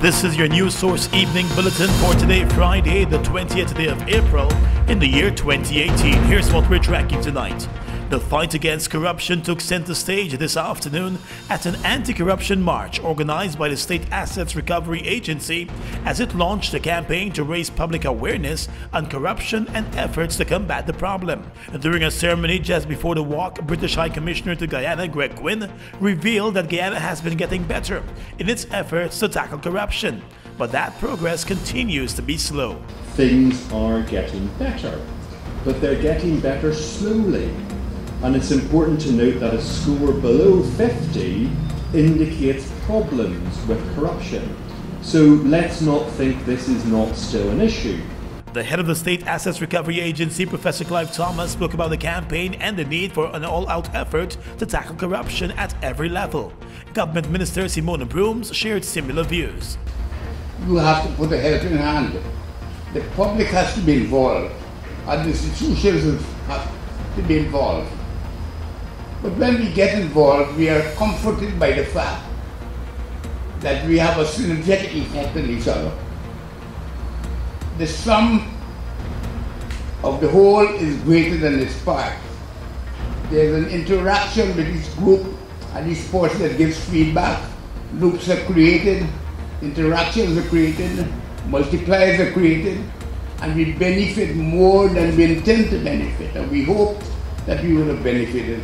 This is your news source evening bulletin for today, Friday, the 20th day of April in the year 2018. Here's what we're tracking tonight. The fight against corruption took center stage this afternoon at an anti-corruption march organized by the State Assets Recovery Agency as it launched a campaign to raise public awareness on corruption and efforts to combat the problem. During a ceremony just before the walk, British High Commissioner to Guyana, Greg Quinn, revealed that Guyana has been getting better in its efforts to tackle corruption, but that progress continues to be slow. Things are getting better, but they're getting better slowly. And it's important to note that a score below 50 indicates problems with corruption. So let's not think this is not still an issue. The head of the State Assets Recovery Agency, Professor Clive Thomas, spoke about the campaign and the need for an all-out effort to tackle corruption at every level. Government Minister Simona Brooms shared similar views. You have to put a helping hand. The public has to be involved, and the institutions have to be involved. But when we get involved, we are comforted by the fact that we have a synergetic effect on each other. The sum of the whole is greater than its part. There's an interaction with each group and each portion that gives feedback. Loops are created, interactions are created, multipliers are created, and we benefit more than we intend to benefit, and we hope that we would have benefited.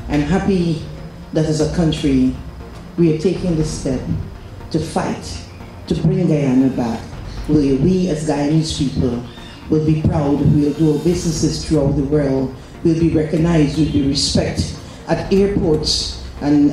I'm happy that as a country we are taking the step to fight to bring Guyana back, where we as Guyanese people will be proud, we'll do our businesses throughout the world, we'll be recognized, we'll be respected at airports and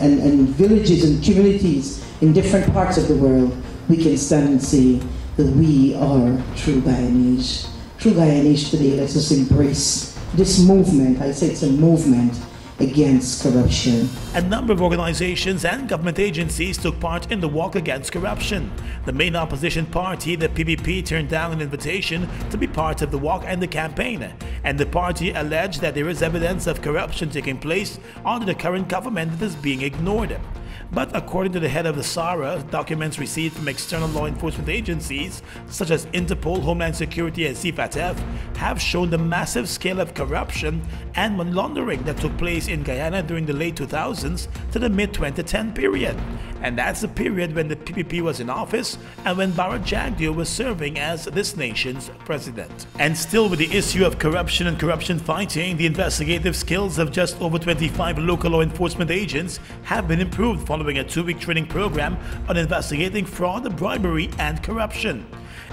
villages and communities in different parts of the world. We can stand and say that we are true Guyanese. True Guyanese today, let us embrace this movement. I say it's a movement against corruption. A number of organizations and government agencies took part in the walk against corruption. The main opposition party, the PPP, turned down an invitation to be part of the walk and the campaign, and the party alleged that there is evidence of corruption taking place under the current government that is being ignored. But according to the head of the SARA, documents received from external law enforcement agencies such as Interpol, Homeland Security and CFATF have shown the massive scale of corruption and money laundering that took place in Guyana during the late 2000s to the mid-2010 period. And that's the period when the PPP was in office and when Barra Jagdeo was serving as this nation's president. And still with the issue of corruption and corruption fighting, the investigative skills of just over 25 local law enforcement agents have been improved following a 2-week training program on investigating fraud, bribery and corruption.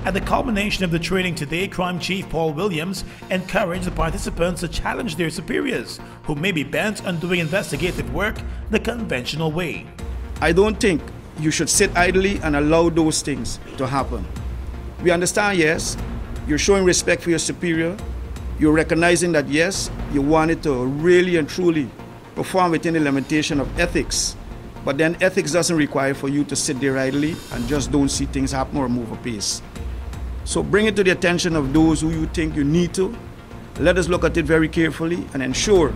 At the culmination of the training today, Crime Chief Paul Williams encouraged the participants to challenge their superiors, who may be bent on doing investigative work the conventional way. I don't think you should sit idly and allow those things to happen. We understand, yes, you're showing respect for your superior, you're recognizing that, yes, you wanted to really and truly perform within the limitation of ethics. But then ethics doesn't require for you to sit there idly and just don't see things happen or move apace. So bring it to the attention of those who you think you need to. Let us look at it very carefully and ensure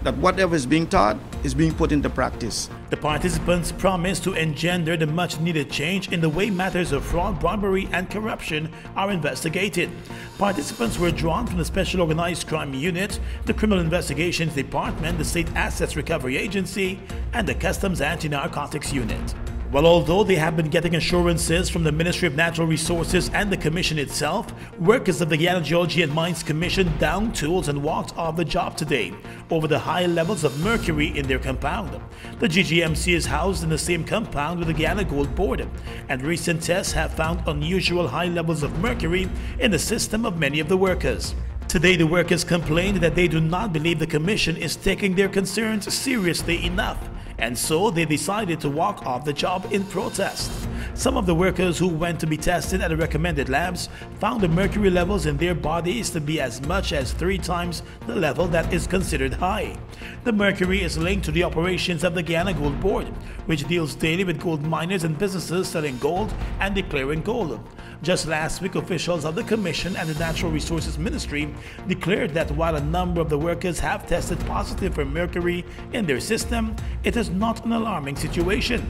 that whatever is being taught is being put into practice. The participants promised to engender the much-needed change in the way matters of fraud, bribery and corruption are investigated. Participants were drawn from the Special Organized Crime Unit, the Criminal Investigations Department, the State Assets Recovery Agency, and the Customs Anti-Narcotics Unit. Well, although they have been getting assurances from the Ministry of Natural Resources and the Commission itself, workers of the Guyana Geology and Mines Commission downed tools and walked off the job today over the high levels of mercury in their compound. The GGMC is housed in the same compound with the Guyana Gold Board, and recent tests have found unusual high levels of mercury in the system of many of the workers. Today, the workers complained that they do not believe the Commission is taking their concerns seriously enough, and so they decided to walk off the job in protest. Some of the workers who went to be tested at the recommended labs found the mercury levels in their bodies to be as much as 3 times the level that is considered high. The mercury is linked to the operations of the Guyana Gold Board, which deals daily with gold miners and businesses selling gold and declaring gold. Just last week, officials of the Commission and the Natural Resources Ministry declared that while a number of the workers have tested positive for mercury in their system, it is not an alarming situation.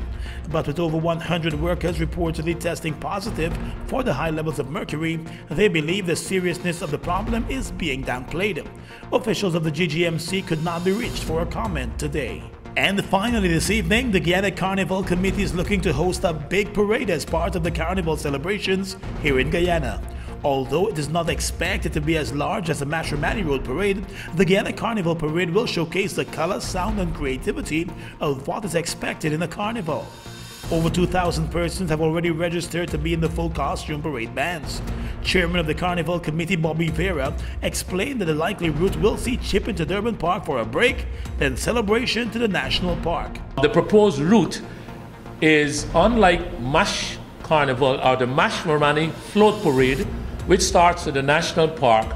But with over 100 workers reportedly testing positive for the high levels of mercury, they believe the seriousness of the problem is being downplayed. Officials of the GGMC could not be reached for a comment today. And finally this evening, the Guyana Carnival Committee is looking to host a big parade as part of the Carnival celebrations here in Guyana. Although it is not expected to be as large as the Mashramani Road Parade, the Guyana Carnival Parade will showcase the color, sound and creativity of what is expected in a carnival. Over 2,000 persons have already registered to be in the full costume parade bands. Chairman of the Carnival Committee, Bobby Vera, explained that the likely route will see Chip into Durban Park for a break, then celebration to the National Park. The proposed route is unlike Mash Carnival or the Mashramani Float Parade, which starts at the National Park.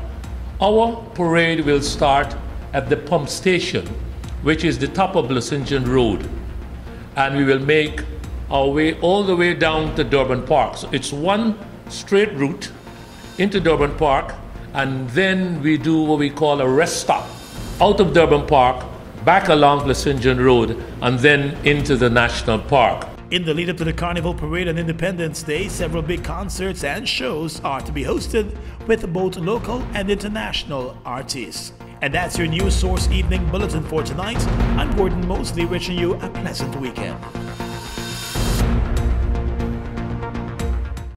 Our parade will start at the pump station, which is the top of St. Road, and we will make our way all the way down to Durban Park. So it's one straight route into Durban Park, and then we do what we call a rest stop out of Durban Park, back along St. Road, and then into the National Park. In the lead up to the Carnival Parade on Independence Day, several big concerts and shows are to be hosted with both local and international artists. And that's your News Source Evening Bulletin for tonight. I'm Gordon Mosley, wishing you a pleasant weekend.